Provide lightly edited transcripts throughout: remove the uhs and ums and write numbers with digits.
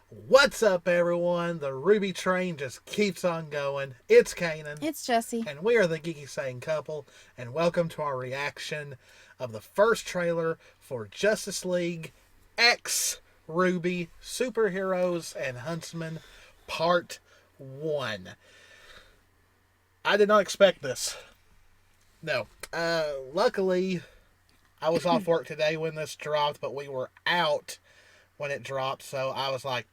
What's up, everyone? The RWBY train just keeps on going. It's Kanan. It's Jessie. And we are the Geeky Sane couple. And welcome to our reaction of the first trailer for Justice League X RWBY Superheroes and Huntsman Part 1. I did not expect this. No. Luckily, I was off work today when this dropped, but we were out when it dropped, so I was like,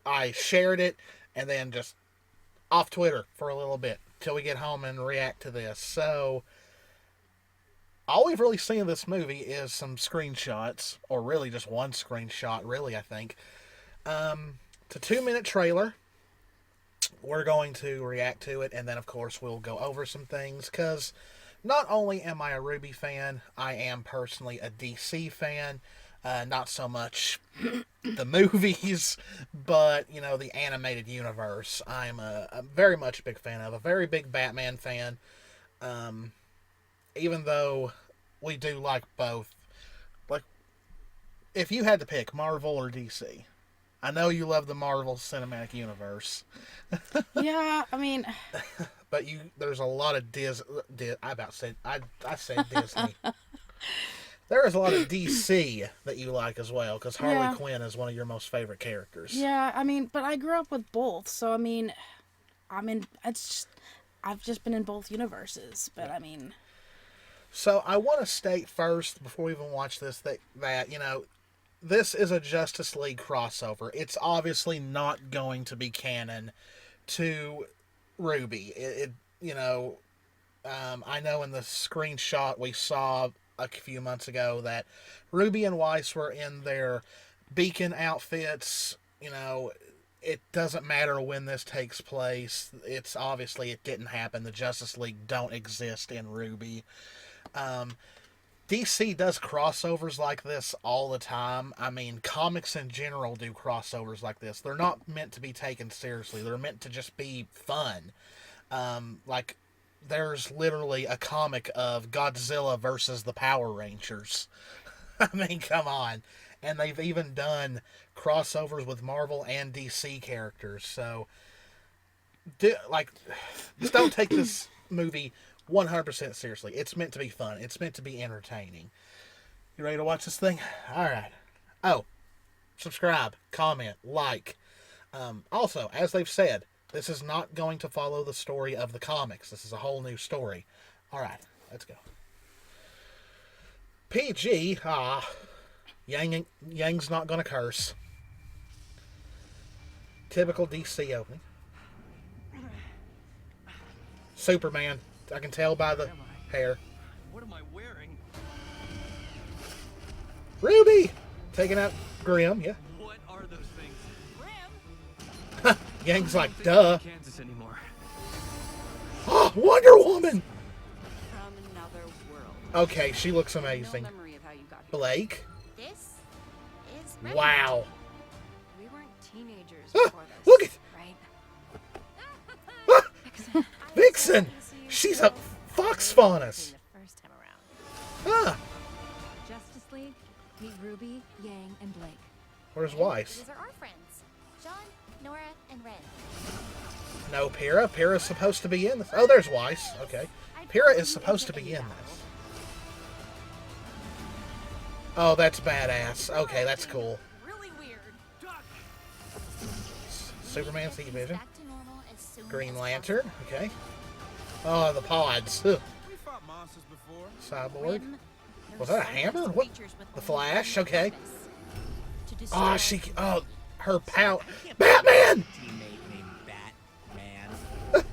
I shared it and then just off Twitter for a little bit till we get home and react to this. So all we've really seen of this movie is some screenshots, or really just one screenshot, really, I think. It's a 2-minute trailer. We're going to react to it, and then of course we'll go over some things, because not only am I a RWBY fan, I am personally a DC fan. Not so much the movies, but, you know, the animated universe. I'm a very much a big fan of. A very big Batman fan. Even though we do like both. Like, if you had to pick Marvel or DC, I know you love the Marvel Cinematic Universe. Yeah, I mean, but there's a lot of I said Disney. There is a lot of DC that you like as well, because Harley Quinn is one of your most favorite characters. yeah, I mean, but I grew up with both, so I mean, I've just been in both universes, but I mean. So I want to state first, before we even watch this, that you know, this is a Justice League crossover. It's obviously not going to be canon to RWBY. I know in the screenshot we saw a few months ago that Ruby and Weiss were in their beacon outfits. You know, it doesn't matter when this takes place. It's obviously it didn't happen. The Justice League don't exist in RWBY. DC does crossovers like this all the time. I mean, comics in general do crossovers like this. They're not meant to be taken seriously. They're meant to just be fun. Like, there's literally a comic of Godzilla versus the Power Rangers. I mean, come on. And they've even done crossovers with Marvel and DC characters. So, just don't take this movie 100% seriously. It's meant to be fun. It's meant to be entertaining. You ready to watch this thing? All right. Oh, subscribe, comment, like. Also, as they've said, this is not going to follow the story of the comics. This is a whole new story. Alright, let's go. PG, Yang's not gonna curse. Typical DC opening. Superman. I can tell by the hair. What am I wearing? RWBY! Taking out Grimm, yeah. What are those things? Grimm? Yang's like, duh. Kansas anymore. Oh, Wonder Woman! From another world. Okay, she looks amazing. No memory of how you got here. Blake? This is Red. Wow. We weren't teenagers Ah, before this. look at right? ah, Vixen! She's a fox faunus. The first time around. Ah, Justice League, meet Ruby, Yang, and Blake. where's Weiss? These are our friends. John, Nora, and Ren. No, Pyrrha. Pyrrha's supposed to be in this. Oh, there's Weiss. Okay. Pyrrha is supposed to be in this. Oh, that's badass. Okay, that's cool. Really weird. Superman's heat vision. Back to normal as soon Green as Lantern. Okay. Oh, the pods. Ugh. We fought monsters before. Cyborg. possible. Was that a hammer? What? The Flash? Okay. Oh, her power. Batman! Teammate named Batman.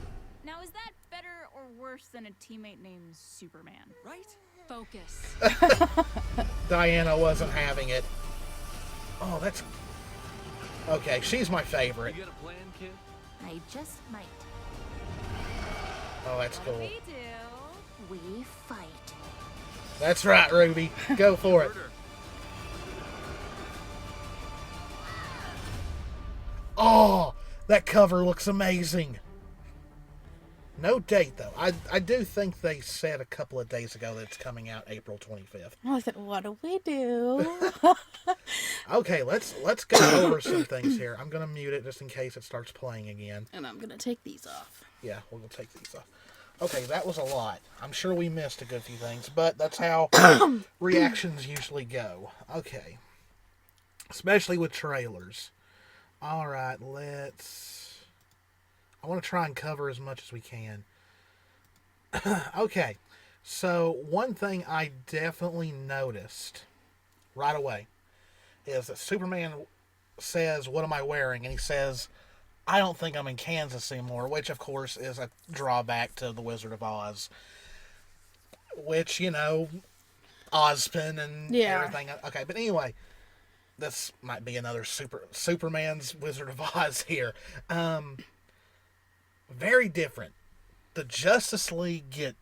Now, is that better or worse than a teammate named Superman? Right? Focus. Diana wasn't having it. Oh, that's... Okay, she's my favorite. You got a plan, kid? I just might. Oh, that's cool. We do. We fight. That's right, RWBY. Go for it. Murder. Oh, that cover looks amazing. No date, though. I do think they said a couple of days ago that it's coming out April 25th. I said, what do we do? Okay, let's go over some things here. I'm going to mute it just in case it starts playing again. And I'm going to take these off. Yeah, we'll take these off. Okay, that was a lot. I'm sure we missed a good few things, but that's how reactions usually go. Okay. Especially with trailers. Alright, I want to try and cover as much as we can. Okay, so one thing I definitely noticed right away is that Superman says, "What am I wearing?" And he says, "I don't think I'm in Kansas anymore," which of course is a drawback to The Wizard of Oz. Which, you know, Ozpin and everything. Okay, but anyway, this might be another Superman's Wizard of Oz here. Very different. The Justice League get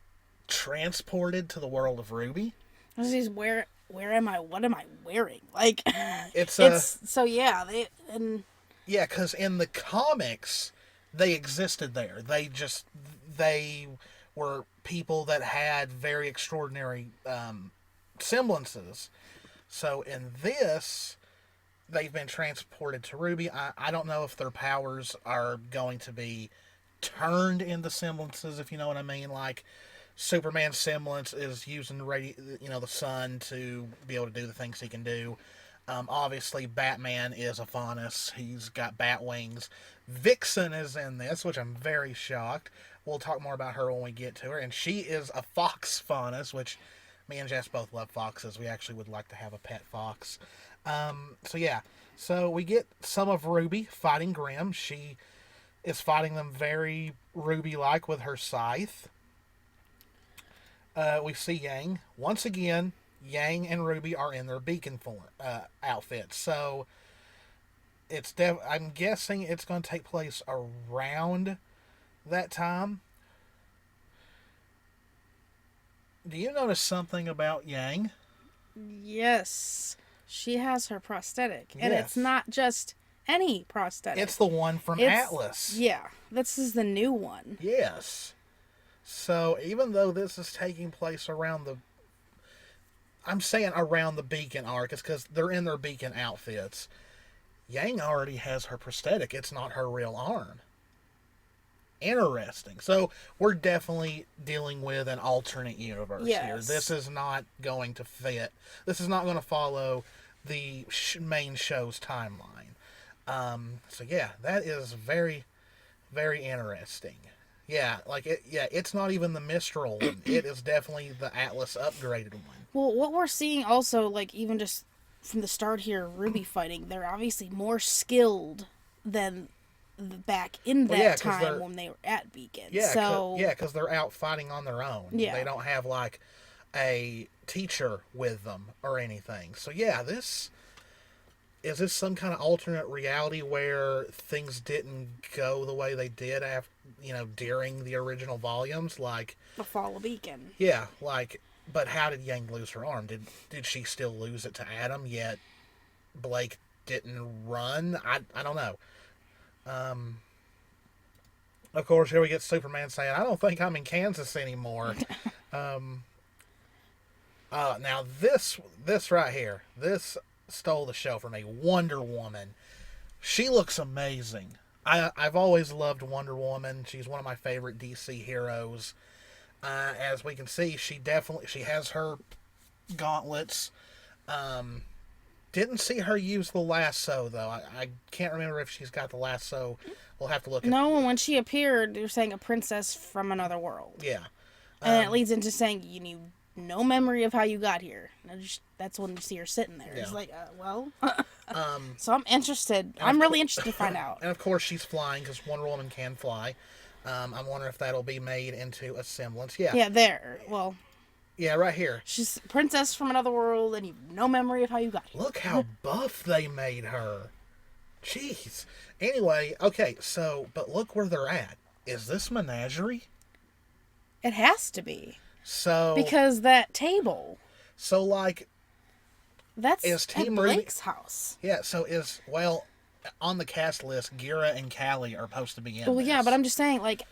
transported to the world of RWBY. Where am I? What am I wearing? Like, It's so yeah. Yeah, because in the comics, they existed there. They were people that had very extraordinary semblances. So in this, they've been transported to RWBY. I don't know if their powers are going to be turned into semblances, if you know what I mean. Like, Superman's semblance is using the sun to be able to do the things he can do. Obviously, Batman is a faunus. He's got bat wings. Vixen is in this, which I'm very shocked. We'll talk more about her when we get to her. And she is a fox faunus, which me and Jess both love foxes. We actually would like to have a pet fox. So we get some of RWBY fighting Grimm. She is fighting them very RWBY-like with her scythe. We see Yang. Once again, Yang and RWBY are in their beacon form outfits. So I'm guessing it's going to take place around that time. Do you notice something about Yang? Yes, she has her prosthetic, and Yes. it's not just any prosthetic. It's the one from Atlas. Yeah, this is the new one. Yes. So even though this is taking place around I'm saying around the Beacon arc, it's because they're in their Beacon outfits. Yang already has her prosthetic. It's not her real arm. Interesting. So we're definitely dealing with an alternate universe here. Yes. This is not going to fit. This is not going to follow the main show's timeline. So yeah, that is very, very interesting. Yeah, it's not even the Mistral one. It is definitely the Atlas upgraded one. Well, what we're seeing also, like, even just from the start here, RWBY fighting, they're obviously more skilled than back in that time when they were at Beacon. Yeah, because they're out fighting on their own. Yeah. They don't have, like, a teacher with them or anything. So yeah, is this some kind of alternate reality where things didn't go the way they did during the original volumes? Like, the fall of Beacon. Yeah, but how did Yang lose her arm? Did she still lose it to Adam, yet Blake didn't run? I don't know. Of course, here we get Superman saying, "I don't think I'm in Kansas anymore." Now this right here, this stole the show for me. Wonder Woman. She looks amazing. I've always loved Wonder Woman. She's one of my favorite DC heroes. As we can see, she has her gauntlets. Didn't see her use the lasso, though. I can't remember if she's got the lasso. We'll have to look at No, when she appeared, you're saying a princess from another world. Yeah. And it leads into saying you need no memory of how you got here. That's when you see her sitting there. Yeah. It's like, well... so I'm interested. I'm really interested to find out. And of course she's flying, because Wonder Woman can fly. I'm wondering if that'll be made into a semblance. Yeah. Yeah, there. Well... Yeah, right here. She's a princess from another world, and you have no memory of how you got here. Look how buff they made her. Jeez. Anyway, okay, but look where they're at. Is this Menagerie? It has to be. So... Because that table... So, like... That's is at Team Blake's house. Yeah, so on the cast list, Gira and Callie are supposed to be in Well, this. yeah, but I'm just saying, like,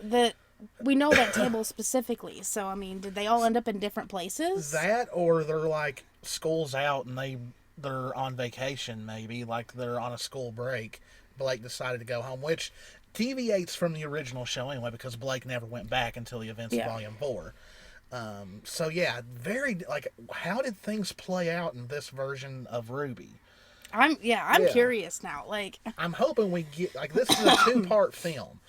we know that table specifically. So, I mean, did they all end up in different places? That, or they're like school's out and they're on vacation, maybe like they're on a school break. Blake decided to go home, which deviates from the original show anyway, because Blake never went back until the events of Volume 4. So yeah, very like, how did things play out in this version of RWBY? I'm curious now. Like, I'm hoping we get, like, this is a 2-part film,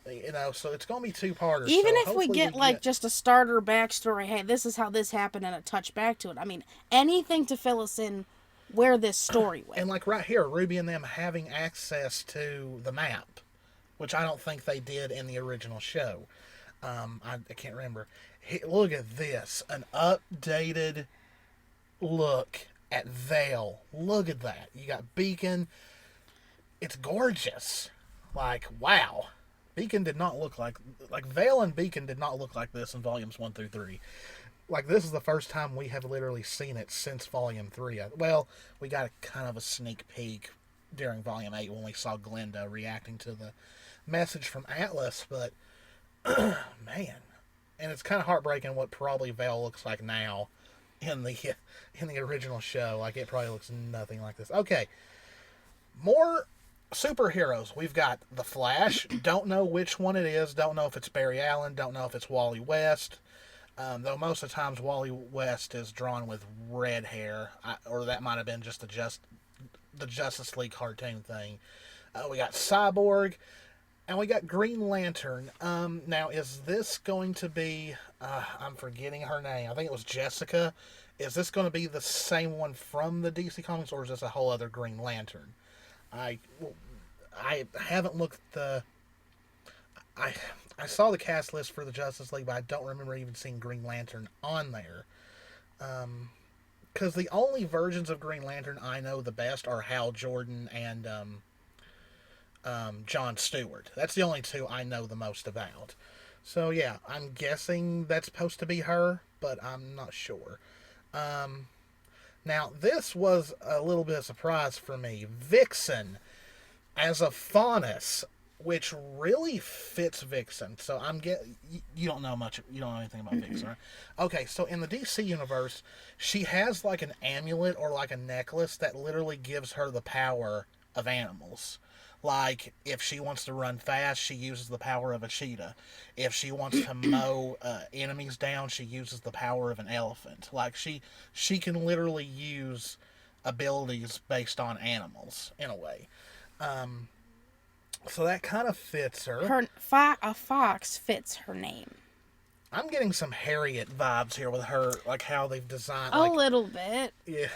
you know, so it's gonna be 2-parters. Even so if we get like just a starter backstory, hey, this is how this happened, and a touch back to it. I mean, anything to fill us in where this story went. And like right here, RWBY and them having access to the map, which I don't think they did in the original show. I can't remember. Look at this, an updated look at Vale. Look at that. You got Beacon. It's gorgeous. Like, wow. Beacon did not look like Vale and Beacon did not look like this in volumes 1 through 3. Like, this is the first time we have literally seen it since volume 3. Well, we got a kind of a sneak peek during volume 8 when we saw Glenda reacting to the message from Atlas, but man, and it's kind of heartbreaking what probably Vale looks like now in the original show. Like, it probably looks nothing like this. Okay, more superheroes. We've got the Flash. Don't know which one it is. Don't know if it's Barry Allen. Don't know if it's Wally West. Though most of the times Wally West is drawn with red hair, or that might have been just the Justice League cartoon thing. We got Cyborg, and we got Green Lantern. Now, is this going to be, I'm forgetting her name. I think it was Jessica. Is this going to be the same one from the DC Comics, or is this a whole other Green Lantern? I haven't looked at I saw the cast list for the Justice League, but I don't remember even seeing Green Lantern on there. Because the only versions of Green Lantern I know the best are Hal Jordan and John Stewart. That's the only two I know the most about. So yeah, I'm guessing that's supposed to be her, but I'm not sure. Now, this was a little bit of a surprise for me. Vixen as a Faunus, which really fits Vixen. So you don't know anything about Vixen, right? Okay, so in the DC universe, she has like an amulet or like a necklace that literally gives her the power of animals. Like, if she wants to run fast, she uses the power of a cheetah. If she wants to mow enemies down, she uses the power of an elephant. Like, she can literally use abilities based on animals, in a way. So that kind of fits her. A fox fits her name. I'm getting some Harriet vibes here with her, like how they've designed. A little bit. Yeah.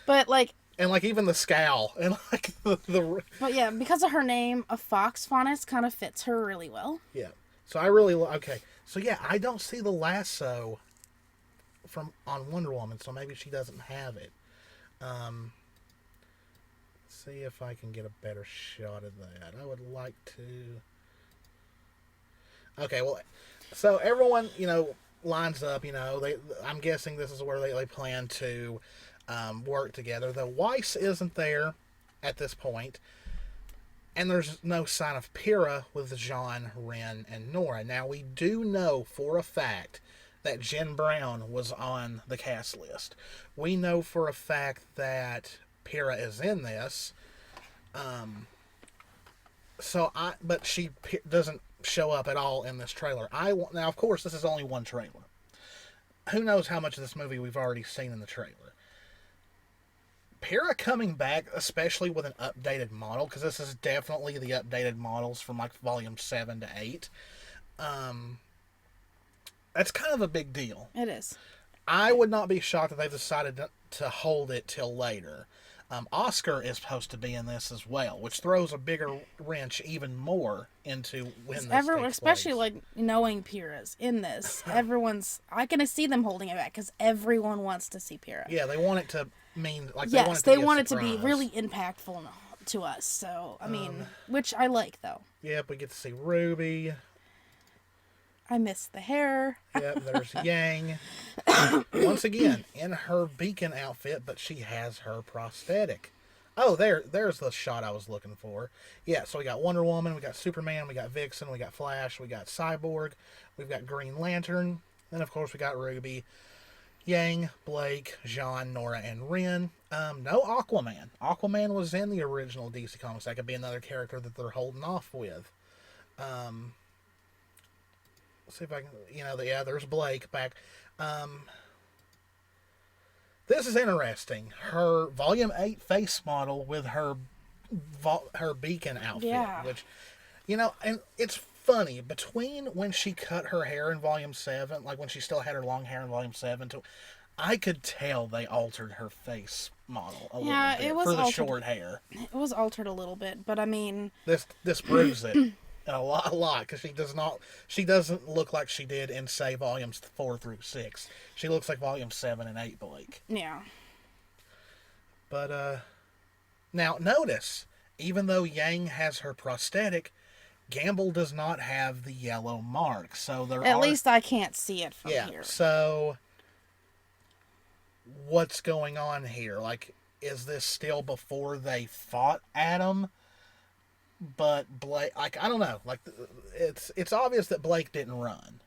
But like. And like even the scowl and like the. But yeah, because of her name, a fox Faunus kind of fits her really well. Yeah. So I really okay. So yeah, I don't see the lasso on Wonder Woman, so maybe she doesn't have it. See if I can get a better shot of that. I would like to. Okay, well, so everyone, lines up. I'm guessing this is where they plan to work together. The Weiss isn't there at this point, and there's no sign of Pyrrha with Jean, Ren, and Nora. Now, we do know for a fact that Jen Brown was on the cast list. We know for a fact that Pyrrha is in this. But she doesn't show up at all in this trailer. Now, of course, this is only one trailer. Who knows how much of this movie we've already seen in the trailer. Pyrrha coming back, especially with an updated model, because this is definitely the updated models from like volume 7 to 8. That's kind of a big deal. It is. I would not be shocked if they've decided to hold it till later. Oscar is supposed to be in this as well, which throws a bigger wrench even more into when this takes especially place. like knowing Pyrrha's in this. I can see them holding it back because everyone wants to see Pyrrha. Yeah, they want it to mean like they want it to be really impactful to us. So I mean, which I like though. Yep, we get to see RWBY. I miss the hair. Yep, there's Yang. Once again, in her Beacon outfit, but she has her prosthetic Oh, there's the shot I was looking for. Yeah, so we got Wonder Woman, we got Superman, we got Vixen, we got Flash, we got Cyborg, we've got Green Lantern, and of course we got RWBY, Yang, Blake, Jean, Nora, and Ren. No Aquaman. Aquaman was in the original DC Comics. That could be another character that they're holding off with. Let's see if I can, there's Blake back. This is interesting. Her Volume 8 face model with her beacon outfit, Yeah. which, and it's funny, between when she cut her hair in Volume 7, like when she still had her long hair in Volume 7, I could tell they altered her face model a little bit it was for the altered. short hair. It was altered a little bit, but I mean, This proves it a lot, because she doesn't look like she did in, say, Volumes 4 through 6. She looks like Volume 7 and 8 Blake. yeah. But now notice, even though Yang has her prosthetic, Gamble does not have the yellow mark. So At least I can't see it from yeah. here. So what's going on here? Like, is this still before they fought Adam? But Blake, like, I don't know. Like, it's obvious that Blake didn't run,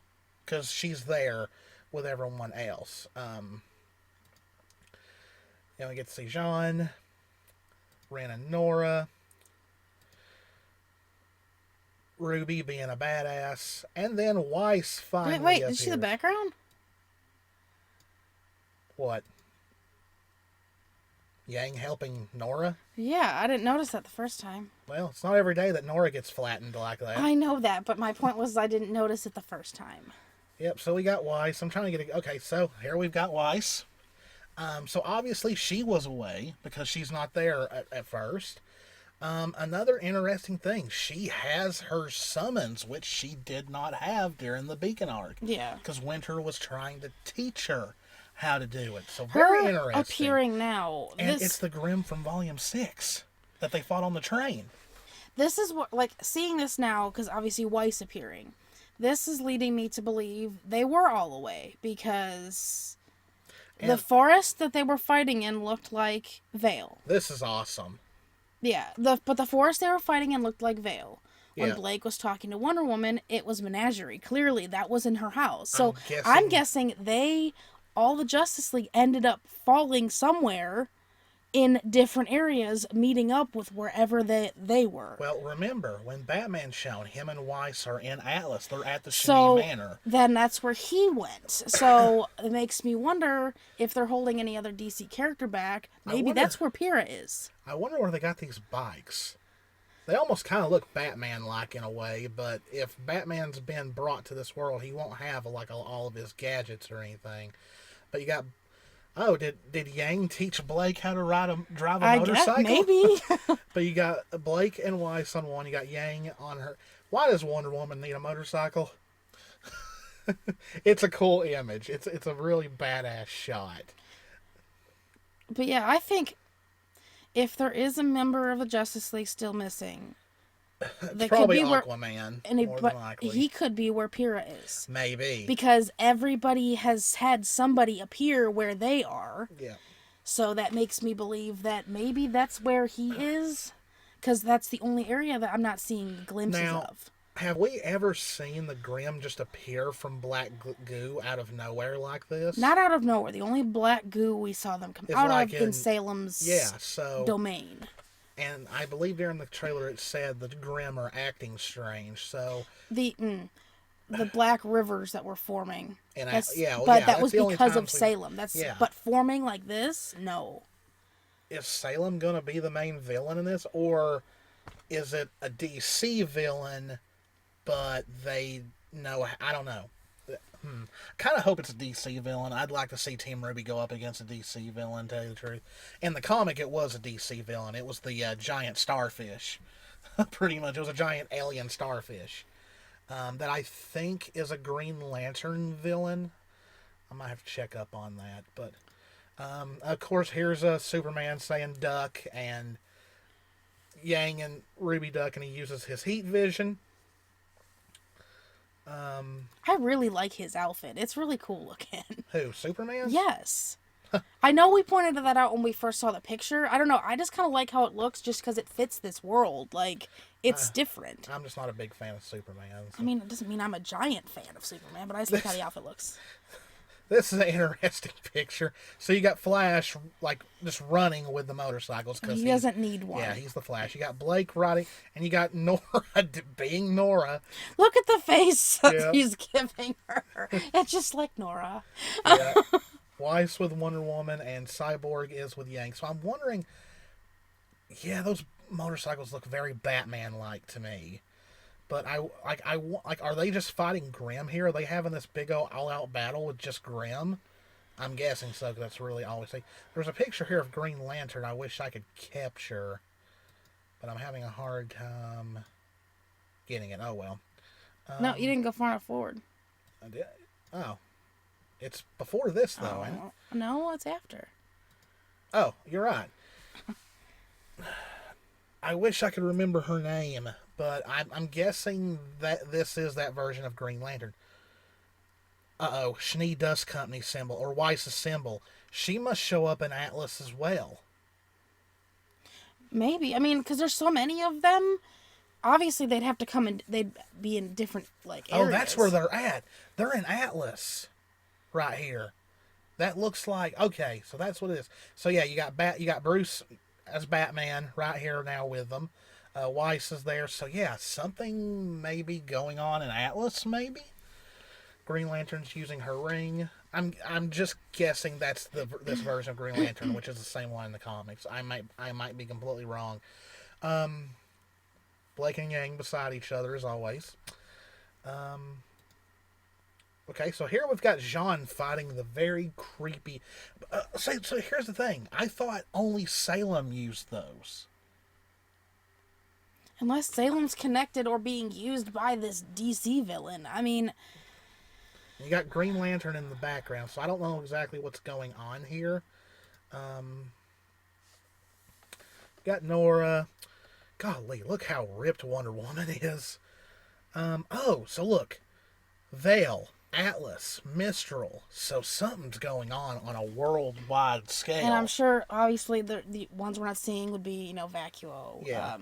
because she's there with everyone else. We get to see Jean, Ren and Nora, RWBY being a badass, and then Weiss finally Wait, appears. did you see the background? What? Yang helping Nora? Yeah, I didn't notice that the first time. Well, it's not every day that Nora gets flattened like that. I know that, but my point was I didn't notice it the first time. Yep, so we got Weiss. I'm trying to get okay, so here we've got Weiss. So obviously she was away because she's not there at first. Another interesting thing, she has her summons, which she did not have during the Beacon arc. Yeah. Because Winter was trying to teach her how to do it. So very Her interesting. appearing now. And it's the Grimm from Volume 6 that they fought on the train. This is what, like, seeing this now, because obviously Weiss appearing, this is leading me to believe they were all away, because the forest that they were fighting in looked like Vale. This is awesome. Yeah, but the forest they were fighting in looked like Vale. When Yeah. Blake was talking to Wonder Woman, it was Menagerie. Clearly, that was in her house. So I'm I'm guessing all the Justice League ended up falling somewhere in different areas, meeting up with wherever they were. Well, remember, when Batman's shown, him and Weiss are in Atlas. They're at the So Shiny Manor. then that's where he went. So it makes me wonder if they're holding any other DC character back. Maybe wonder- that's where Pyrrha is. I wonder where they got these bikes. They almost kind of look Batman-like in a way, but if Batman's been brought to this world, he won't have all of his gadgets or anything. But you got... Oh, did Yang teach Blake how to drive a I motorcycle? guess, maybe. But you got Blake and Weiss on one. You got Yang on her. Why does Wonder Woman need a motorcycle? It's a cool image. It's a really badass shot. But yeah, I think if there is a member of the Justice League still missing, It's probably Aquaman, more than likely. he could be where Pyrrha is. Maybe. Because everybody has had somebody appear where they are. Yeah. So that makes me believe that maybe that's where he is. Because that's the only area that I'm not seeing glimpses of. Have we ever seen the Grimm just appear from black goo out of nowhere like this? Not out of nowhere. The only black goo we saw them come It's out like of in Salem's domain. And I believe during the trailer it said the Grimm are acting strange, so... The black rivers that were forming. And that was because of Salem. But forming like this, no. Is Salem going to be the main villain in this, or is it a DC villain, but they know... I don't know. Kind of hope it's a DC villain. I'd like to see Team RWBY go up against a DC villain, to tell you the truth. In the comic, it was a DC villain. It was the giant starfish. Pretty much. It was a giant alien starfish. That I think is a Green Lantern villain. I might have to check up on that. But, of course, here's Superman saying duck, and Yang and RWBY duck, and he uses his heat vision. I really like his outfit. It's really cool looking. Who, Superman? Yes. I know we pointed that out when we first saw the picture. I don't know. I just kind of like how it looks just because it fits this world. Like, it's different. I'm just not a big fan of Superman. So. I mean, it doesn't mean I'm a giant fan of Superman, but I just like how the outfit looks. This is an interesting picture. So you got Flash, like, just running with the motorcycles. Cause He doesn't need one. Yeah, he's the Flash. You got Blake riding, and you got Nora being Nora. Look at the face that Yeah. he's giving her. It's just like Nora. Yeah. Weiss with Wonder Woman, and Cyborg is with Yang. So I'm wondering, yeah, those motorcycles look very Batman-like to me. But are they just fighting Grimm here? Are they having this big old all-out battle with just Grimm? I'm guessing so, because that's really all we see. There's a picture here of Green Lantern I wish I could capture, but I'm having a hard time getting it. Oh, well. No, you didn't go far enough forward. I did. Oh. It's before this, though, ain't it? No, it's after. Oh, you're right. I wish I could remember her name, but I'm guessing that this is that version of Green Lantern. Uh-oh, Schnee Dust Company symbol, or Weiss's symbol. She must show up in Atlas as well. Maybe. I mean, because there's so many of them. Obviously, they'd have to come in. They'd be in different, like, areas. Oh, that's where they're at. They're in Atlas. Right here. That looks like... Okay, so that's what it is. So, yeah, you got Bruce as Batman right here now with them. Weiss is there. So, yeah, something maybe going on in Atlas, maybe? Green Lantern's using her ring. I'm just guessing that's this version of Green Lantern, which is the same one in the comics. I might be completely wrong. Blake and Yang beside each other as always. Okay, so here we've got Jean fighting the very creepy... So here's the thing. I thought only Salem used those. Unless Salem's connected or being used by this DC villain. I mean... You got Green Lantern in the background, so I don't know exactly what's going on here. Got Nora. Golly, look how ripped Wonder Woman is. Oh, so look. Vale, Atlas, Mistral. So something's going on a worldwide scale. And I'm sure, obviously, the ones we're not seeing would be, Vacuo. Yeah.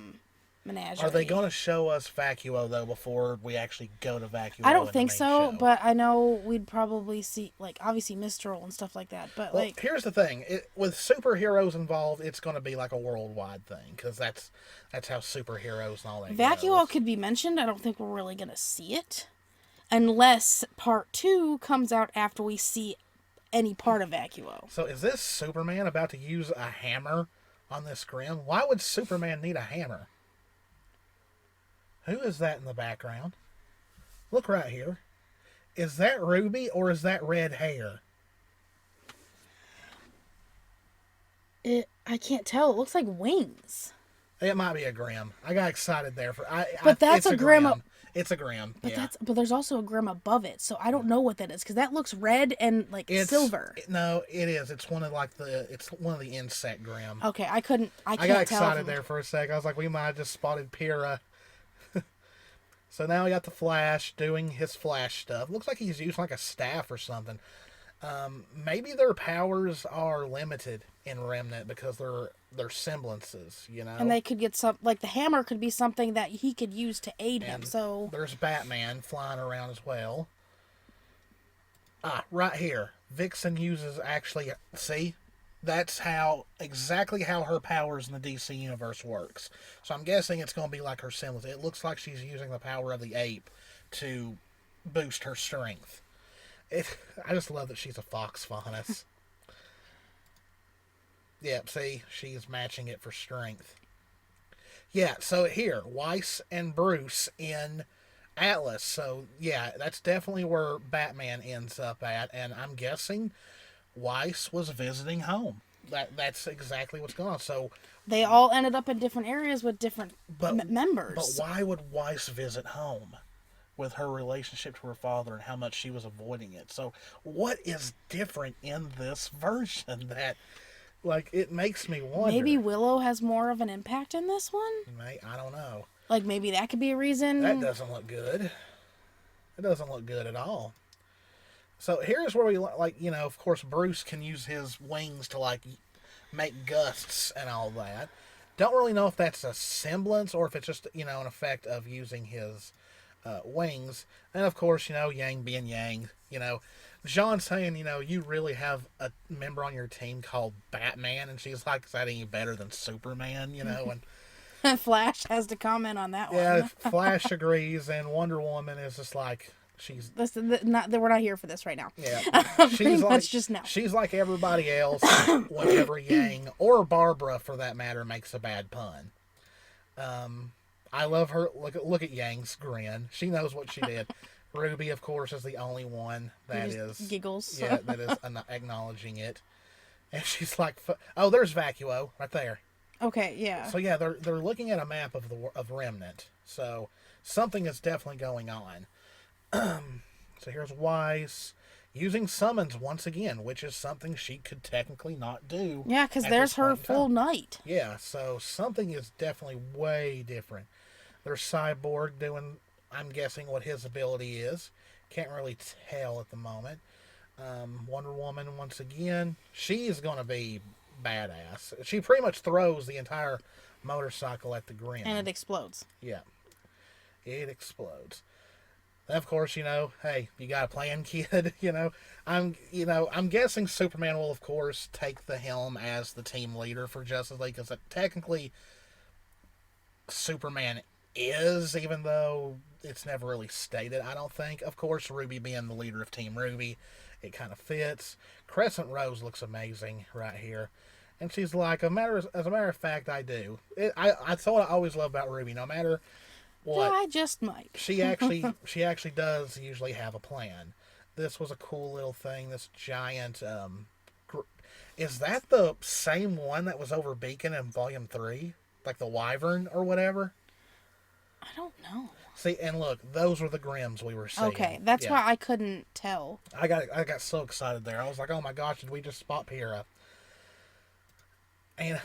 Menagerie. Are they going to show us Vacuo, though, before we actually go to Vacuo? I don't think in the so, main show? but I know we'd probably see, obviously Mistral and stuff like that. But, Well, here's the thing. With superheroes involved, it's going to be like a worldwide thing, because that's how superheroes and all that Vacuo goes. could be mentioned. I don't think we're really going to see it. Unless Part 2 comes out after we see any part of Vacuo. So is this Superman about to use a hammer on this Grimm? Why would Superman need a hammer? Who is that in the background? Look right here. Is that Ruby or is that red hair? I can't tell. It looks like wings. It might be a Grimm. I got excited there for. But that's it's a Grimm. It's a Grimm. Yeah. But there's also a Grimm above it, so I don't know what that is because that looks red and silver. No, it is. It's one of the insect Grimm. Okay, I can't I got tell excited there for a sec. I was like, we might have just spotted Pyrrha. So now we got the Flash doing his Flash stuff. Looks like he's using like a staff or something. Maybe their powers are limited in Remnant because they're semblances, And they could get the hammer could be something that he could use to aid him. So there's Batman flying around as well. Right here, Vixen uses see. That's exactly how her powers in the DC universe works. So I'm guessing it's going to be like her semblance. It looks like she's using the power of the ape to boost her strength. I just love that she's a fox faunus. Yep, see, she's matching it for strength. Yeah, so here, Weiss and Bruce in Atlas. So yeah, that's definitely where Batman ends up at, and I'm guessing Weiss was visiting home. That's exactly what's going on. So they all ended up in different areas with different members. But why would Weiss visit home with her relationship to her father and how much she was avoiding it? So what is different in this version that, it makes me wonder? Maybe Willow has more of an impact in this one? I don't know. Maybe that could be a reason. That doesn't look good. It doesn't look good at all. So here's where we like, of course, Bruce can use his wings to like make gusts and all that. Don't really know if that's a semblance or if it's just an effect of using his wings. And of course, Yang being Yang, John saying, you really have a member on your team called Batman, and she's like, is that any better than Superman? And Flash has to comment on that yeah, one. Flash agrees, and Wonder Woman is just like, she's We're not here for this right now. yeah, Pretty she's like much just no. she's like everybody else. Whenever Yang or Barbara, for that matter, makes a bad pun. I love her. Look at Yang's grin. She knows what she did. Ruby, of course, is the only one that is giggles. Yeah, that is acknowledging it. And she's like, "Oh, there's Vacuo right there." Okay, yeah. So yeah, they're looking at a map of Remnant. So something is definitely going on. So here's Weiss using summons once again, which is something she could technically not do. Yeah, because at there's this her point in full time. night. Yeah, so something is definitely way different. There's Cyborg doing, I'm guessing, what his ability is. Can't really tell at the moment. Wonder Woman, once again, she's going to be badass. She pretty much throws the entire motorcycle at the Grim. And it explodes. Yeah. It explodes. And of course, hey, you got a plan, kid. I'm guessing Superman will, of course, take the helm as the team leader for Justice League, because technically Superman is, even though it's never really stated, I don't think. Of course, Ruby being the leader of Team RWBY, it kind of fits. Crescent Rose looks amazing right here. And she's like, as a matter of fact, I do. That's what I always love about Ruby. No matter what, Yeah, I just might. she actually does usually have a plan. This was a cool little thing. This giant, is that the same one that was over Beacon in Volume 3? Like the Wyvern or whatever? I don't know. See, and look, those were the Grims we were seeing. Okay, that's why I couldn't tell. I got so excited there. I was like, oh my gosh, did we just spot Pyrrha? And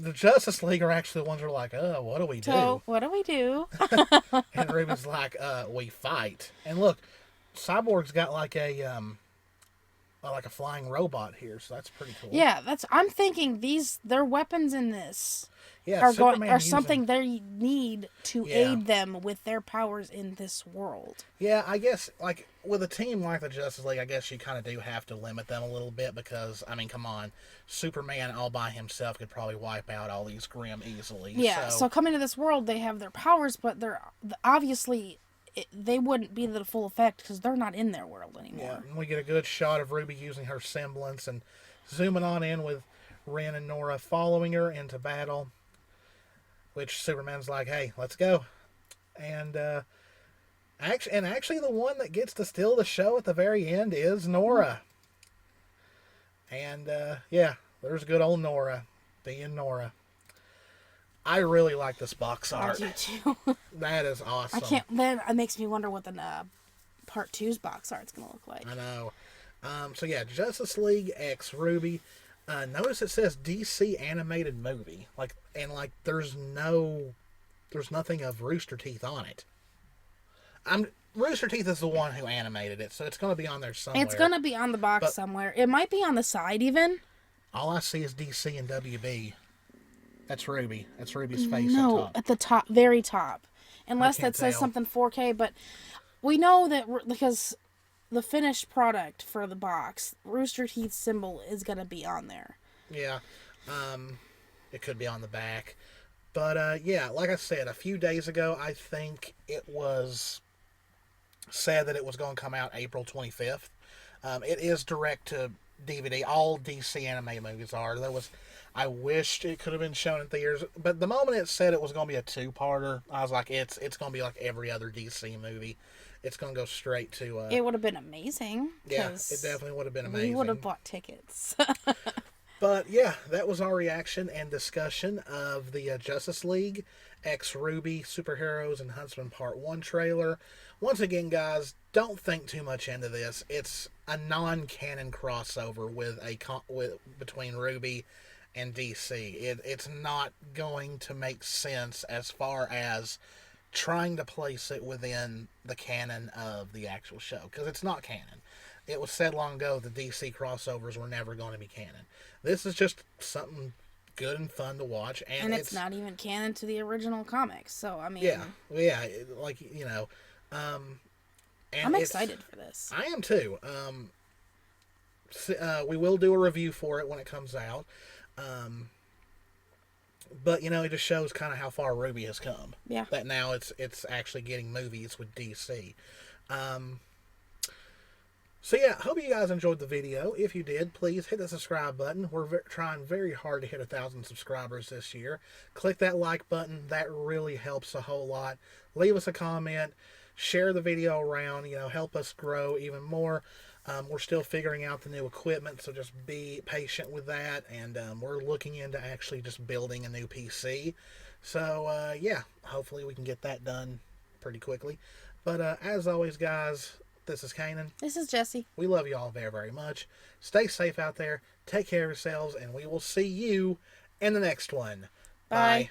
the Justice League are actually the ones who are like, what do we do? So, what do we do? And Ruby's like, we fight. And look, Cyborg's got like a flying robot here, so that's pretty cool. Yeah, I'm thinking their weapons in this Yeah, are something they need to aid them with their powers in this world. Yeah, I guess, like, with a team like the Justice League, I guess you kind of do have to limit them a little bit because, I mean, come on. Superman all by himself could probably wipe out all these Grim easily. Yeah, so coming to this world, they have their powers, but they're obviously they wouldn't be to the full effect because they're not in their world anymore. Yeah, and we get a good shot of Ruby using her semblance and zooming on in with Ren and Nora following her into battle, which Superman's like, hey, let's go. And actually the one that gets to steal the show at the very end is Nora. And yeah, there's good old Nora being Nora. I really like this box art. I do too. That is awesome. Then it makes me wonder what the Part 2's box art's gonna look like. I know. So yeah, Justice League X RWBY. Notice it says DC animated movie. There's nothing of Rooster Teeth on it. Rooster Teeth is the one who animated it, so it's going to be on there somewhere. It's gonna be on the box somewhere. It might be on the side even. All I see is DC and WB. That's RWBY. That's RWBY's face No, up top. at the top, very top. Unless can't that says tell. something 4K, but we know that because the finished product for the box, Rooster Teeth's symbol is gonna be on there. Yeah. It could be on the back. But yeah, like I said, a few days ago, I think it was said that it was going to come out April 25th. It is direct to DVD. All DC anime movies are. I wished it could have been shown in theaters, but the moment it said it was going to be a two-parter, I was like, it's going to be like every other DC movie. It's going to go straight to... It would have been amazing. Yeah, it definitely would have been amazing. We would have bought tickets. But yeah, that was our reaction and discussion of the Justice League X RWBY Superheroes and Huntsman Part 1 trailer. Once again, guys, don't think too much into this. It's a non-canon crossover between RWBY and DC. It's not going to make sense as far as trying to place it within the canon of the actual show, because it's not canon. it was said long ago the DC crossovers were never going to be canon. This is just something good and fun to watch, And it's not even canon to the original comics. So I mean, yeah, like and I'm excited for this. I am too. We will do a review for it when it comes out. But it just shows kind of how far RWBY has come. Yeah. That now it's actually getting movies with DC. So yeah, hope you guys enjoyed the video. If you did, please hit the subscribe button. We're trying very hard to hit 1,000 subscribers this year. Click that like button. That really helps a whole lot. Leave us a comment. Share the video around. Help us grow even more. We're still figuring out the new equipment, so just be patient with that. And we're looking into actually just building a new PC. So yeah, hopefully we can get that done pretty quickly. But as always, guys, this is Kanan. This is Jessie. We love you all very, very much. Stay safe out there. Take care of yourselves, and we will see you in the next one. Bye.